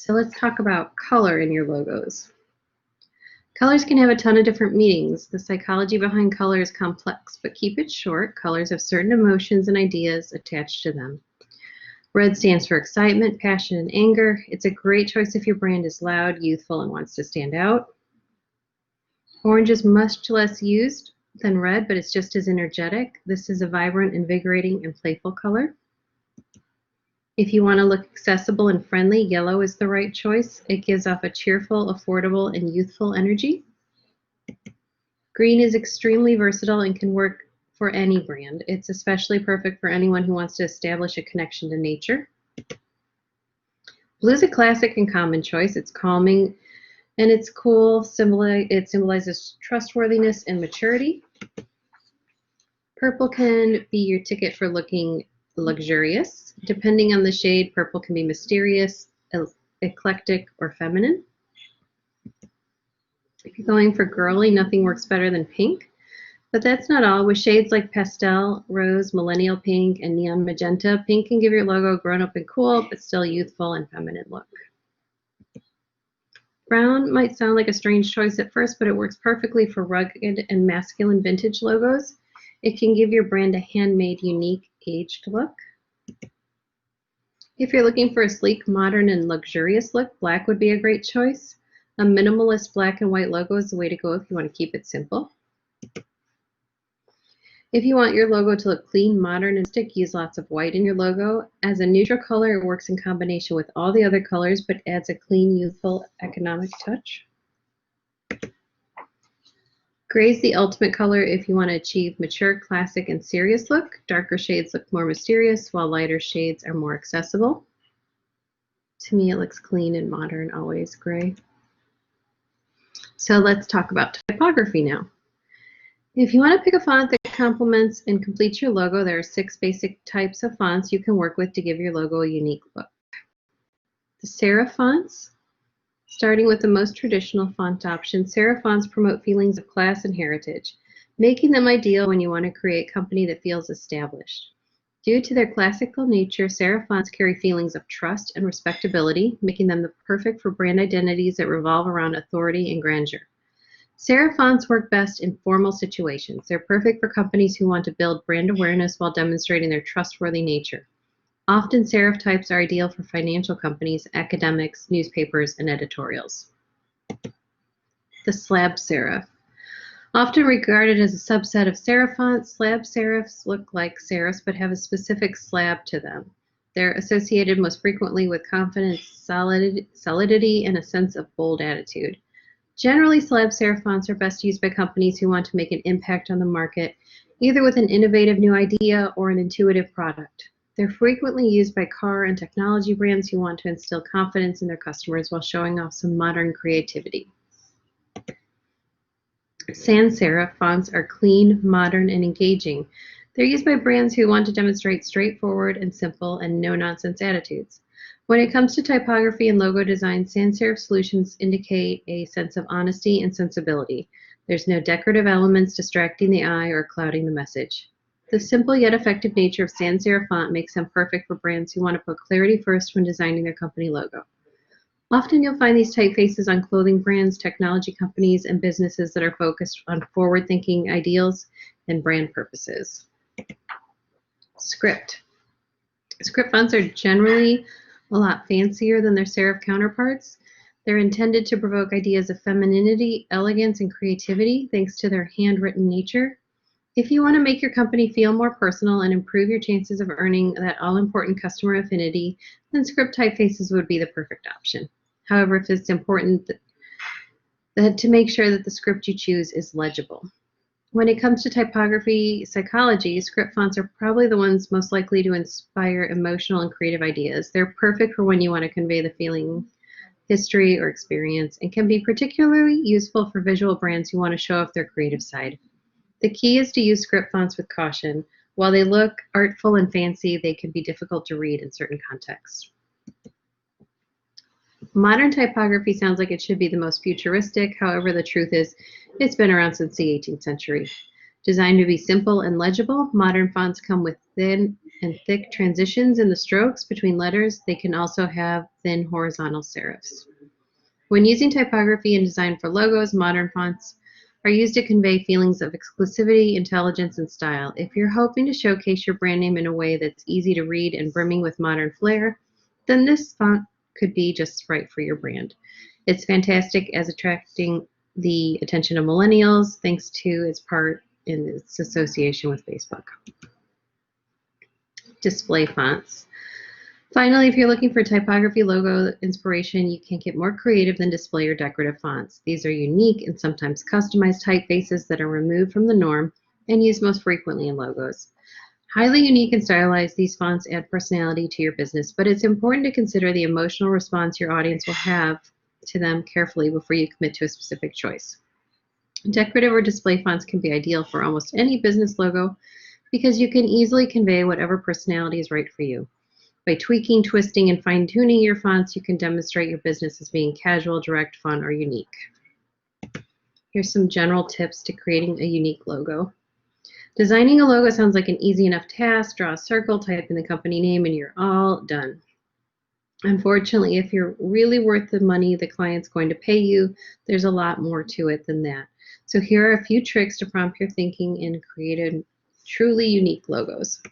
So let's talk about color in your logos. Colors can have a ton of different meanings. The psychology behind color is complex, but keep it short. Colors have certain emotions and ideas attached to them. Red stands for excitement, passion, and anger. It's a great choice if your brand is loud, youthful, and wants to stand out. Orange is much less used than red, but it's just as energetic. This is a vibrant, invigorating, and playful color. If you want to look accessible and friendly, yellow is the right choice. It gives off a cheerful, affordable, and youthful energy. Green is extremely versatile and can work for any brand. It's especially perfect for anyone who wants to establish a connection to nature. Blue is a classic and common choice. It's calming and it's cool. It symbolizes trustworthiness and maturity. Purple can be your ticket for looking luxurious. Depending on the shade, purple can be mysterious, eclectic, or feminine. If you're going for girly, nothing works better than pink. But that's not all. With shades like pastel, rose, millennial pink, and neon magenta, pink can give your logo a grown-up and cool, but still youthful and feminine look. Brown might sound like a strange choice at first, but it works perfectly for rugged and masculine vintage logos. It can give your brand a handmade, unique, aged look. If you're looking for a sleek, modern, and luxurious look, black would be a great choice. A minimalist black and white logo is the way to go if you want to keep it simple. If you want your logo to look clean, modern, and stick, use lots of white in your logo. As a neutral color, it works in combination with all the other colors, but adds a clean, youthful, economic touch. Gray is the ultimate color if you want to achieve mature, classic, and serious look. Darker shades look more mysterious, while lighter shades are more accessible. To me, it looks clean and modern, always gray. So let's talk about typography now. If you want to pick a font that complements and completes your logo, there are 6 basic types of fonts you can work with to give your logo a unique look. The serif fonts. Starting with the most traditional font option, serif fonts promote feelings of class and heritage, making them ideal when you want to create a company that feels established. Due to their classical nature, serif fonts carry feelings of trust and respectability, making them perfect for brand identities that revolve around authority and grandeur. Serif fonts work best in formal situations. They're perfect for companies who want to build brand awareness while demonstrating their trustworthy nature. Often, serif types are ideal for financial companies, academics, newspapers, and editorials. The slab serif. Often regarded as a subset of serif fonts, slab serifs look like serifs but have a specific slab to them. They're associated most frequently with confidence, solidity, and a sense of bold attitude. Generally, slab serif fonts are best used by companies who want to make an impact on the market, either with an innovative new idea or an intuitive product. They're frequently used by car and technology brands who want to instill confidence in their customers while showing off some modern creativity. Sans serif fonts are clean, modern, and engaging. They're used by brands who want to demonstrate straightforward and simple and no-nonsense attitudes. When it comes to typography and logo design, sans serif solutions indicate a sense of honesty and sensibility. There's no decorative elements distracting the eye or clouding the message. The simple yet effective nature of sans serif font makes them perfect for brands who want to put clarity first when designing their company logo. Often you'll find these typefaces on clothing brands, technology companies, and businesses that are focused on forward-thinking ideals and brand purposes. Script. Script fonts are generally a lot fancier than their serif counterparts. They're intended to provoke ideas of femininity, elegance, and creativity thanks to their handwritten nature. If you want to make your company feel more personal and improve your chances of earning that all-important customer affinity, then script typefaces would be the perfect option. However, if it's important to make sure that the script you choose is legible. When it comes to typography psychology, script fonts are probably the ones most likely to inspire emotional and creative ideas. They're perfect for when you want to convey the feeling, history, or experience, and can be particularly useful for visual brands who want to show off their creative side. The key is to use script fonts with caution. While they look artful and fancy, they can be difficult to read in certain contexts. Modern typography sounds like it should be the most futuristic. However, the truth is, it's been around since the 18th century. Designed to be simple and legible, modern fonts come with thin and thick transitions in the strokes between letters, they can also have thin horizontal serifs. When using typography and design for logos, modern fonts are used to convey feelings of exclusivity, intelligence, and style. If you're hoping to showcase your brand name in a way that's easy to read and brimming with modern flair, then this font could be just right for your brand. It's fantastic as attracting the attention of millennials thanks to its part in its association with Facebook. Display fonts. Finally, if you're looking for typography logo inspiration, you can't get more creative than display or decorative fonts. These are unique and sometimes customized typefaces that are removed from the norm and used most frequently in logos. Highly unique and stylized, these fonts add personality to your business, but it's important to consider the emotional response your audience will have to them carefully before you commit to a specific choice. Decorative or display fonts can be ideal for almost any business logo because you can easily convey whatever personality is right for you. By tweaking, twisting, and fine-tuning your fonts, you can demonstrate your business as being casual, direct, fun, or unique. Here's some general tips to creating a unique logo. Designing a logo sounds like an easy enough task. Draw a circle, type in the company name, and you're all done. Unfortunately, if you're really worth the money the client's going to pay you, there's a lot more to it than that. So here are a few tricks to prompt your thinking and create truly unique logos.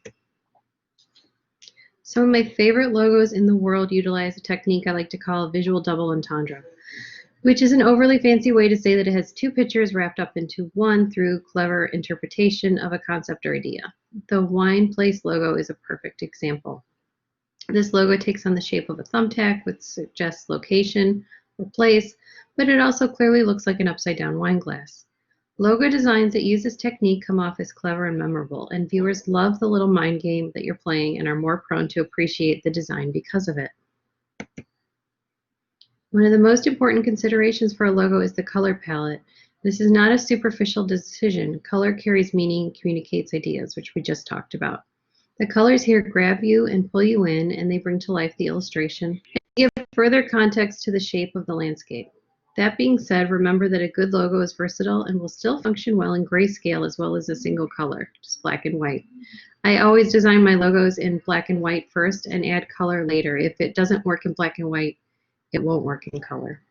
Some of my favorite logos in the world utilize a technique I like to call visual double entendre, which is an overly fancy way to say that it has two pictures wrapped up into one through clever interpretation of a concept or idea. The Wine Place logo is a perfect example. This logo takes on the shape of a thumbtack, which suggests location or place, but it also clearly looks like an upside-down wine glass. Logo designs that use this technique come off as clever and memorable, and viewers love the little mind game that you're playing and are more prone to appreciate the design because of it. One of the most important considerations for a logo is the color palette. This is not a superficial decision. Color carries meaning, communicates ideas, which we just talked about. The colors here grab you and pull you in, and they bring to life the illustration and give further context to the shape of the landscape. That being said, remember that a good logo is versatile and will still function well in grayscale as well as a single color, just black and white. I always design my logos in black and white first and add color later. If it doesn't work in black and white, it won't work in color.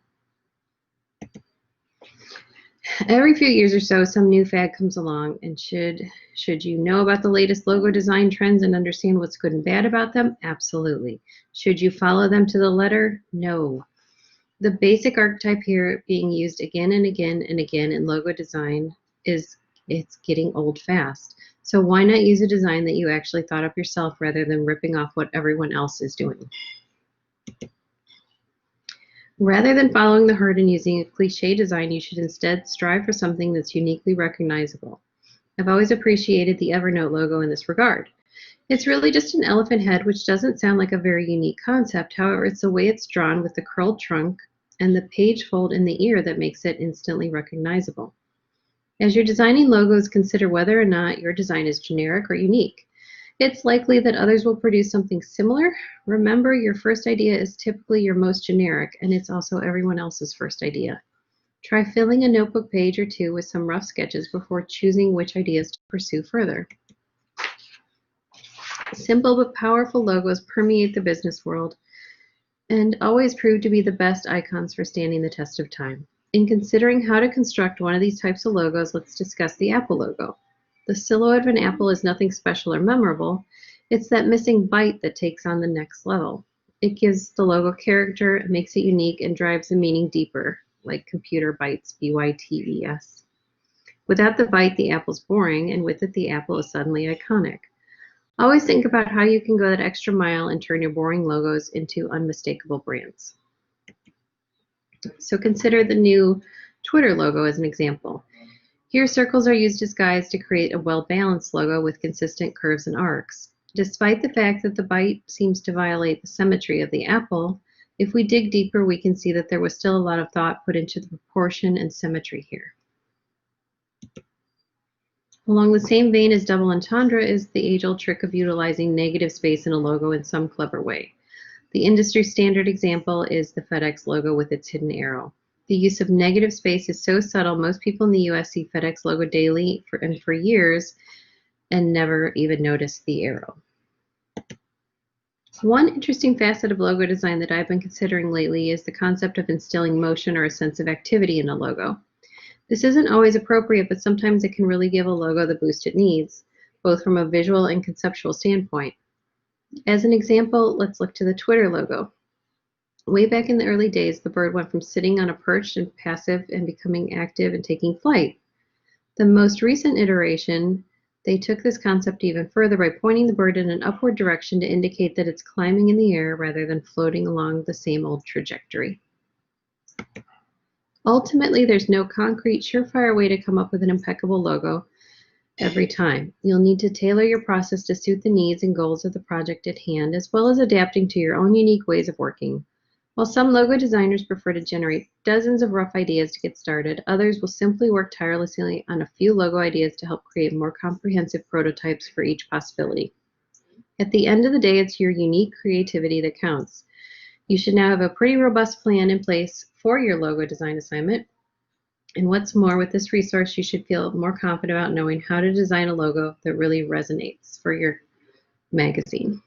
Every few years or so, some new fad comes along, and should you know about the latest logo design trends and understand what's good and bad about them? Absolutely. Should you follow them to the letter? No. The basic archetype here being used again and again and again in logo design is it's getting old fast. So why not use a design that you actually thought up yourself rather than ripping off what everyone else is doing? Rather than following the herd and using a cliche design, you should instead strive for something that's uniquely recognizable. I've always appreciated the Evernote logo in this regard. It's really just an elephant head, which doesn't sound like a very unique concept. However, it's the way it's drawn with the curled trunk and the page fold in the ear that makes it instantly recognizable. As you're designing logos, consider whether or not your design is generic or unique. It's likely that others will produce something similar. Remember, your first idea is typically your most generic, and it's also everyone else's first idea. Try filling a notebook page or two with some rough sketches before choosing which ideas to pursue further. Simple but powerful logos permeate the business world and always prove to be the best icons for standing the test of time. In considering how to construct one of these types of logos, let's discuss the Apple logo. The silhouette of an apple is nothing special or memorable. It's that missing bite that takes on the next level. It gives the logo character, makes it unique, and drives the meaning deeper, like computer bites, B-Y-T-E-S. Without the bite, the apple's boring, and with it, the apple is suddenly iconic. Always think about how you can go that extra mile and turn your boring logos into unmistakable brands. So consider the new Twitter logo as an example. Here, circles are used as guides to create a well-balanced logo with consistent curves and arcs. Despite the fact that the bite seems to violate the symmetry of the apple, if we dig deeper, we can see that there was still a lot of thought put into the proportion and symmetry here. Along the same vein as double entendre is the age-old trick of utilizing negative space in a logo in some clever way. The industry standard example is the FedEx logo with its hidden arrow. The use of negative space is so subtle, most people in the US see FedEx logo daily and for years and never even notice the arrow. One interesting facet of logo design that I've been considering lately is the concept of instilling motion or a sense of activity in a logo. This isn't always appropriate, but sometimes it can really give a logo the boost it needs, both from a visual and conceptual standpoint. As an example, let's look to the Twitter logo. Way back in the early days, the bird went from sitting on a perch and passive and becoming active and taking flight. The most recent iteration, they took this concept even further by pointing the bird in an upward direction to indicate that it's climbing in the air rather than floating along the same old trajectory. Ultimately, there's no concrete, surefire way to come up with an impeccable logo every time. You'll need to tailor your process to suit the needs and goals of the project at hand, as well as adapting to your own unique ways of working. While some logo designers prefer to generate dozens of rough ideas to get started, others will simply work tirelessly on a few logo ideas to help create more comprehensive prototypes for each possibility. At the end of the day, it's your unique creativity that counts. You should now have a pretty robust plan in place for your logo design assignment. And what's more, with this resource, you should feel more confident about knowing how to design a logo that really resonates for your magazine.